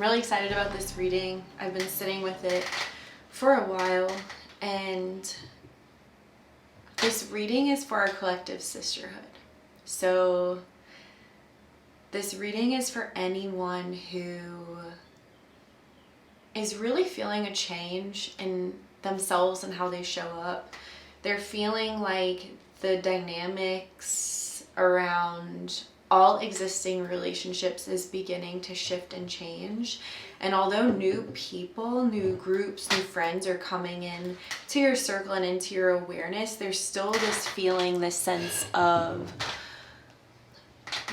really excited about this reading. I've been sitting with it for a while, and this reading is for our collective sisterhood. So this reading is for anyone who is really feeling a change in themselves and how they show up. They're feeling like the dynamics around all existing relationships is beginning to shift and change. And although new people, new groups, new friends are coming in to your circle and into your awareness, there's still this feeling, this sense of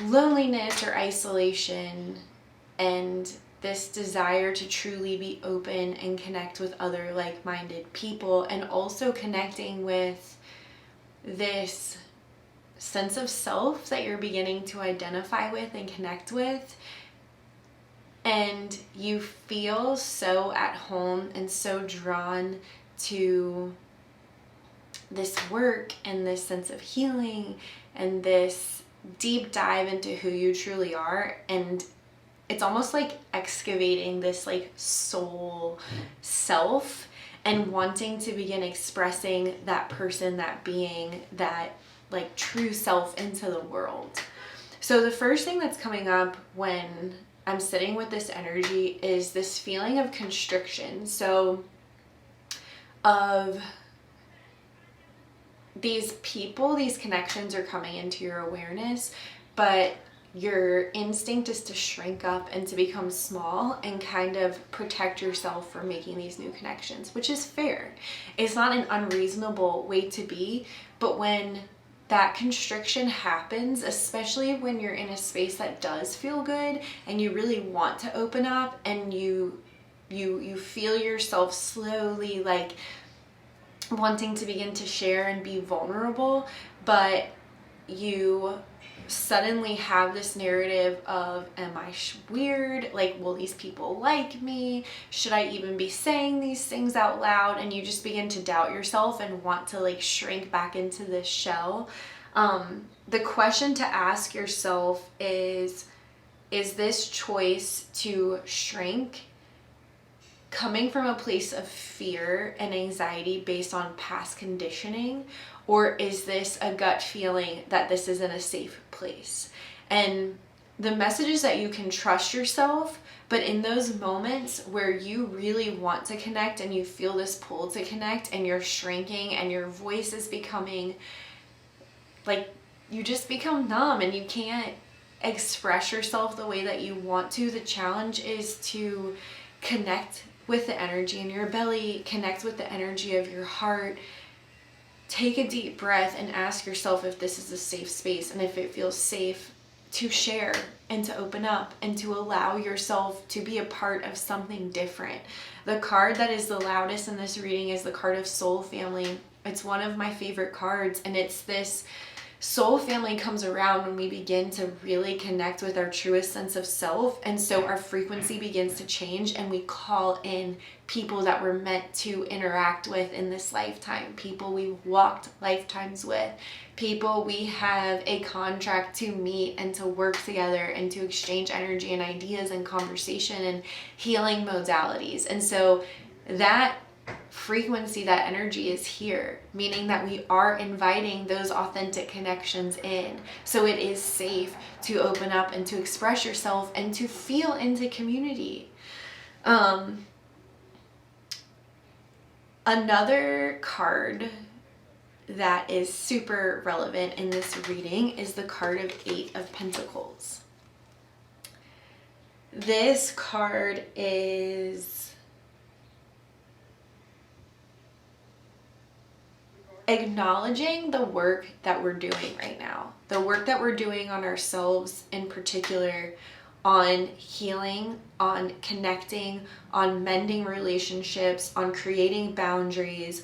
loneliness or isolation, and this desire to truly be open and connect with other like-minded people, and also connecting with this sense of self that you're beginning to identify with and connect with. And you feel so at home and so drawn to this work and this sense of healing and this deep dive into who you truly are. And it's almost like excavating this like soul self and wanting to begin expressing that person, that being, that like true self into the world. So the first thing that's coming up when I'm sitting with this energy is this feeling of constriction. So of these people, these connections are coming into your awareness, but your instinct is to shrink up and to become small and kind of protect yourself from making these new connections, which is fair. It's not an unreasonable way to be, but when that constriction happens, especially when you're in a space that does feel good and you really want to open up and you feel yourself slowly like wanting to begin to share and be vulnerable, but you suddenly have this narrative of, am I weird? Like, will these people like me? Should I even be saying these things out loud? And you just begin to doubt yourself and want to like shrink back into this shell. The question to ask yourself is this choice to shrink coming from a place of fear and anxiety based on past conditioning, or is this a gut feeling that this isn't a safe place? And the message is that you can trust yourself, but in those moments where you really want to connect and you feel this pull to connect and you're shrinking and your voice is becoming like, you just become numb and you can't express yourself the way that you want to, the challenge is to connect with the energy in your belly, connect with the energy of your heart. Take a deep breath and ask yourself if this is a safe space and if it feels safe to share and to open up and to allow yourself to be a part of something different. The card that is the loudest in this reading is the card of Soul Family. It's one of my favorite cards, and it's this soul family comes around when we begin to really connect with our truest sense of self, and so our frequency begins to change and we call in people that we're meant to interact with in this lifetime, people we've walked lifetimes with, people we have a contract to meet and to work together and to exchange energy and ideas and conversation and healing modalities. And so that frequency, that energy is here, meaning that we are inviting those authentic connections in. So it is safe to open up and to express yourself and to feel into community. Another card that is super relevant in this reading is the card of Eight of Pentacles. This card is acknowledging the work that we're doing right now, the work that we're doing on ourselves in particular, on healing, on connecting, on mending relationships, on creating boundaries,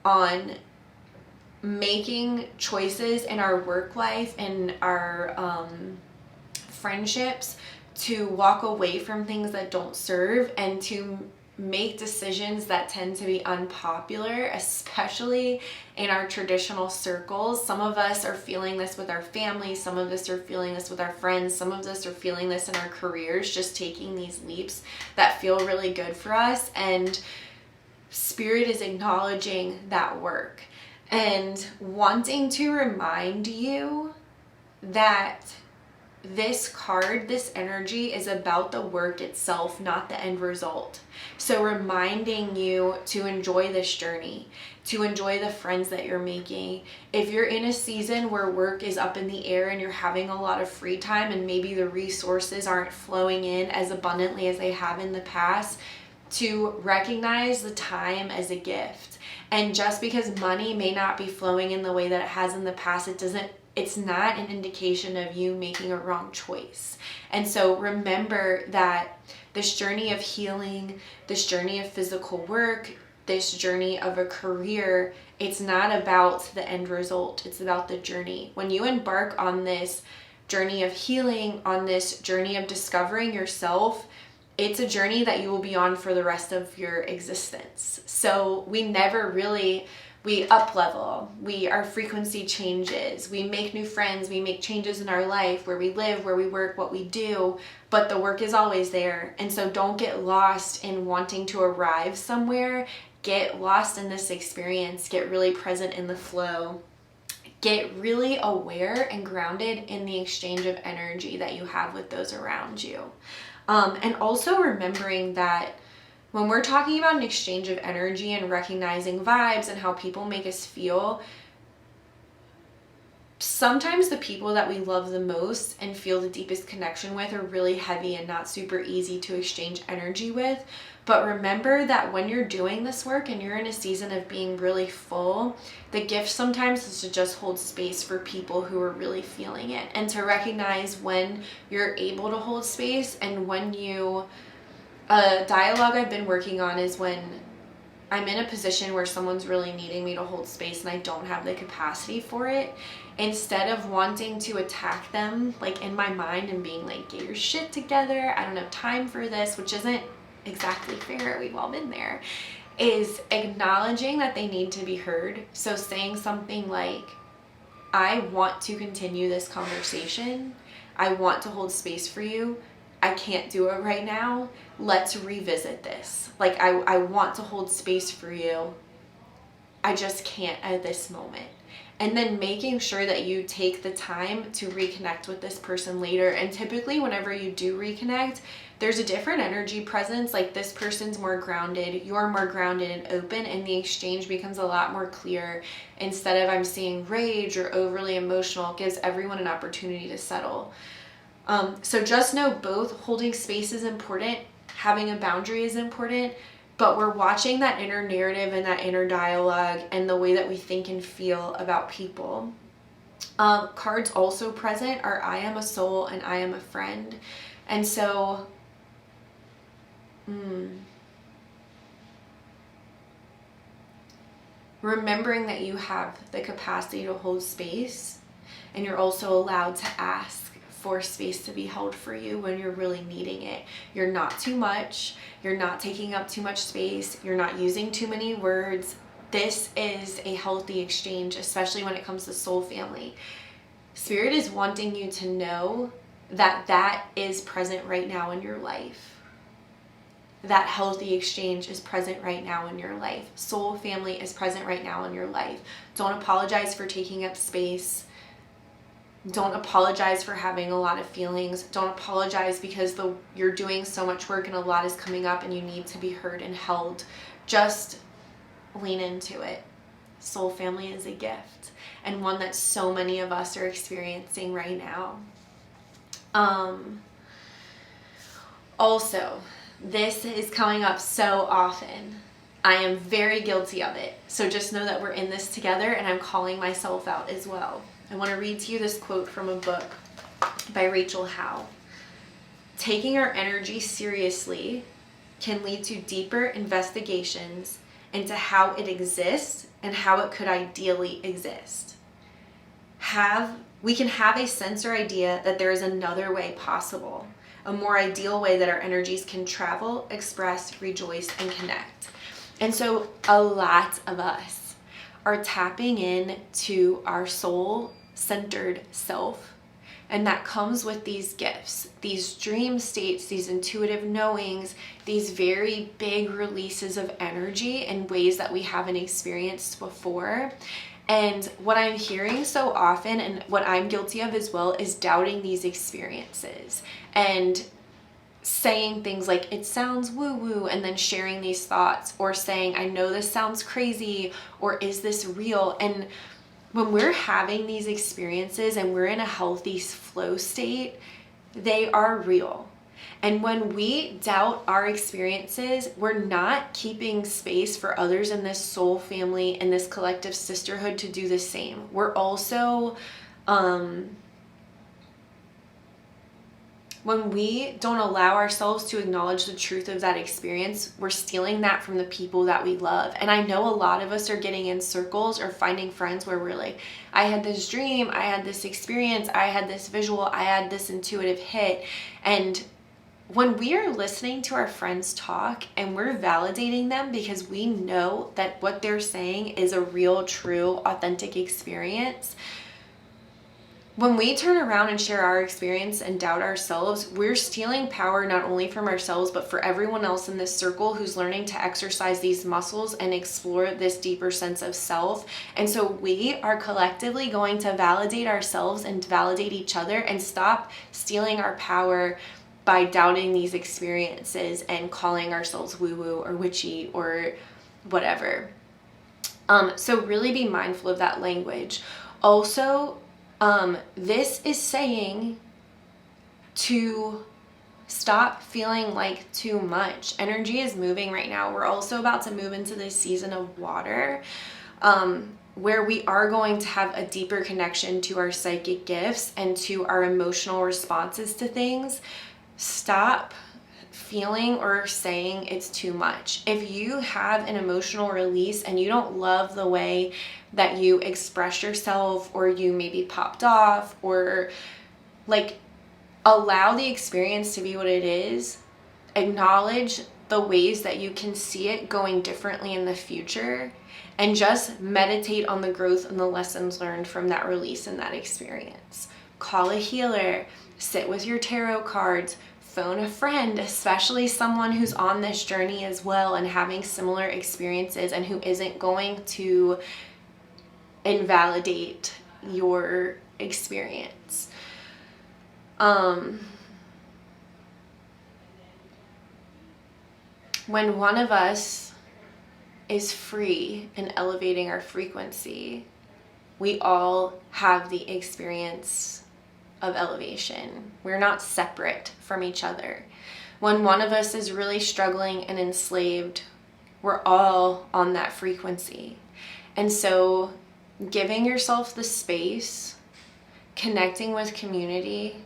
on making choices in our work life and our friendships to walk away from things that don't serve and to make decisions that tend to be unpopular, especially in our traditional circles. Some of us are feeling this with our family, some of us are feeling this with our friends, some of us are feeling this in our careers, just taking these leaps that feel really good for us. And Spirit is acknowledging that work and wanting to remind you that this card, this energy is about the work itself, not the end result. So reminding you to enjoy this journey, to enjoy the friends that you're making. If you're in a season where work is up in the air and you're having a lot of free time and maybe the resources aren't flowing in as abundantly as they have in the past, to recognize the time as a gift. And just because money may not be flowing in the way that it has in the past, it's not an indication of you making a wrong choice. And so remember that this journey of healing, this journey of physical work, this journey of a career, it's not about the end result. It's about the journey. When you embark on this journey of healing, on this journey of discovering yourself, it's a journey that you will be on for the rest of your existence. So we up level, our frequency changes, we make new friends, we make changes in our life, where we live, where we work, what we do, but the work is always there. And so don't get lost in wanting to arrive somewhere. Get lost in this experience, get really present in the flow, get really aware and grounded in the exchange of energy that you have with those around you. And also remembering that when we're talking about an exchange of energy and recognizing vibes and how people make us feel, sometimes the people that we love the most and feel the deepest connection with are really heavy and not super easy to exchange energy with. But remember that when you're doing this work and you're in a season of being really full, the gift sometimes is to just hold space for people who are really feeling it, and to recognize when you're able to hold space and when a dialogue I've been working on is when I'm in a position where someone's really needing me to hold space and I don't have the capacity for it. Instead of wanting to attack them, like in my mind, and being like, get your shit together, I don't have time for this, which isn't exactly fair, we've all been there, is acknowledging that they need to be heard. So saying something like, I want to continue this conversation, I want to hold space for you, I can't do it right now, let's revisit this. Like, I want to hold space for you, I just can't at this moment. And then making sure that you take the time to reconnect with this person later. And typically whenever you do reconnect, there's a different energy presence. Like, this person's more grounded, you're more grounded and open, and the exchange becomes a lot more clear. Instead of I'm seeing rage or overly emotional, it gives everyone an opportunity to settle. So just know both holding space is important, having a boundary is important, but we're watching that inner narrative and that inner dialogue and the way that we think and feel about people. Cards also present are I am a soul and I am a friend. And so remembering that you have the capacity to hold space, and you're also allowed to ask for space to be held for you when you're really needing it. You're not too much, you're not taking up too much space, you're not using too many words. This is a healthy exchange, especially when it comes to soul family. Spirit is wanting you to know that that is present right now in your life. That healthy exchange is present right now in your life. Soul family is present right now in your life. Don't apologize for taking up space. Don't apologize for having a lot of feelings. Don't apologize because you're doing so much work and a lot is coming up and you need to be heard and held. Just lean into it. Soul family is a gift, and one that so many of us are experiencing right now. Also, this is coming up so often. I am very guilty of it. So just know that we're in this together, and I'm calling myself out as well. I want to read to you this quote from a book by Rachel Howe. Taking our energy seriously can lead to deeper investigations into how it exists and how it could ideally exist. We can have a sense or idea that there is another way possible, a more ideal way that our energies can travel, express, rejoice, and connect. And so a lot of us are tapping in to our soul-centered self. And that comes with these gifts, these dream states, these intuitive knowings, these very big releases of energy in ways that we haven't experienced before. And what I'm hearing so often, and what I'm guilty of as well, is doubting these experiences and saying things like, it sounds woo-woo, and then sharing these thoughts, or saying, I know this sounds crazy, or is this real? And when we're having these experiences and we're in a healthy flow state, they are real. And when we doubt our experiences, we're not keeping space for others in this soul family and this collective sisterhood to do the same. We're also, when we don't allow ourselves to acknowledge the truth of that experience, we're stealing that from the people that we love. And I know a lot of us are getting in circles or finding friends where we're like, I had this dream, I had this experience, I had this visual, I had this intuitive hit. And when we are listening to our friends talk and we're validating them because we know that what they're saying is a real, true, authentic experience, when we turn around and share our experience and doubt ourselves, we're stealing power not only from ourselves, but for everyone else in this circle who's learning to exercise these muscles and explore this deeper sense of self. And so we are collectively going to validate ourselves and validate each other and stop stealing our power by doubting these experiences and calling ourselves woo-woo or witchy or whatever. So really be mindful of that language. Also, this is saying to stop feeling like too much. Energy is moving right now. We're also about to move into this season of water, where we are going to have a deeper connection to our psychic gifts and to our emotional responses to things. Stop feeling or saying it's too much. If you have an emotional release and you don't love the way that you express yourself, or you maybe popped off, or like, allow the experience to be what it is. Acknowledge the ways that you can see it going differently in the future, and just meditate on the growth and the lessons learned from that release and that experience. Call a healer, sit with your tarot cards, phone a friend, especially someone who's on this journey as well and having similar experiences and who isn't going to invalidate your experience. When one of us is free and elevating our frequency, we all have the experience of elevation. We're not separate from each other. When one of us is really struggling and enslaved, we're all on that frequency. And so giving yourself the space, connecting with community,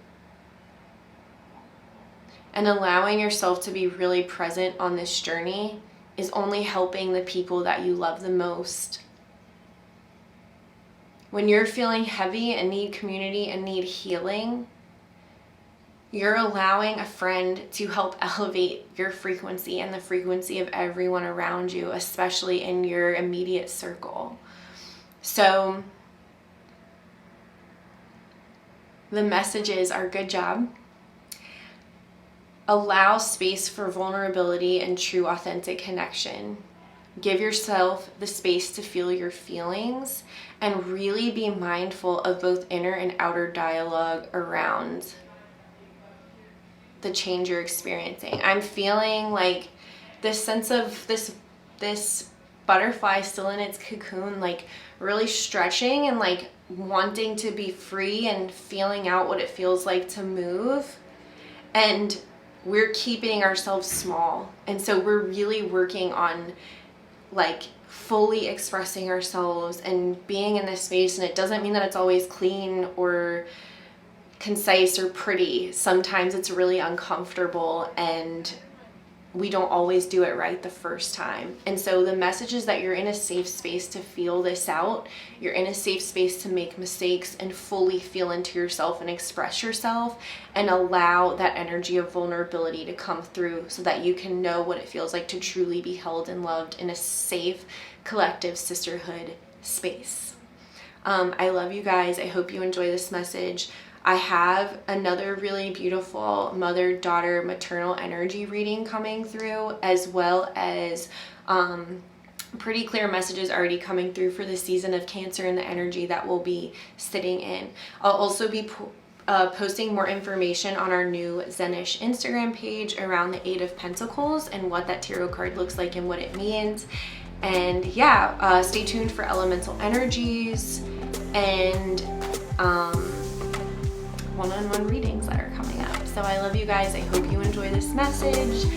and allowing yourself to be really present on this journey is only helping the people that you love the most. When you're feeling heavy and need community and need healing, you're allowing a friend to help elevate your frequency and the frequency of everyone around you, especially in your immediate circle. So the messages are good job. Allow space for vulnerability and true authentic connection. Give yourself the space to feel your feelings and really be mindful of both inner and outer dialogue around the change you're experiencing. I'm feeling like this sense of this butterfly still in its cocoon, like really stretching and like wanting to be free and feeling out what it feels like to move. And we're keeping ourselves small. And so we're really working on like fully expressing ourselves and being in this space. And it doesn't mean that it's always clean or concise or pretty. Sometimes it's really uncomfortable, and we don't always do it right the first time. And so the message is that you're in a safe space to feel this out. You're in a safe space to make mistakes and fully feel into yourself and express yourself, and allow that energy of vulnerability to come through so that you can know what it feels like to truly be held and loved in a safe, collective sisterhood space. I love you guys. I hope you enjoy this message. I have another really beautiful mother-daughter maternal energy reading coming through, as well as pretty clear messages already coming through for the season of Cancer and the energy that we'll be sitting in. I'll also be posting more information on our new Zenish Instagram page around the Eight of Pentacles and what that tarot card looks like and what it means. And yeah, stay tuned for elemental energies and one-on-one readings that are coming up. So I love you guys. I hope you enjoy this message.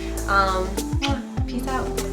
Peace out.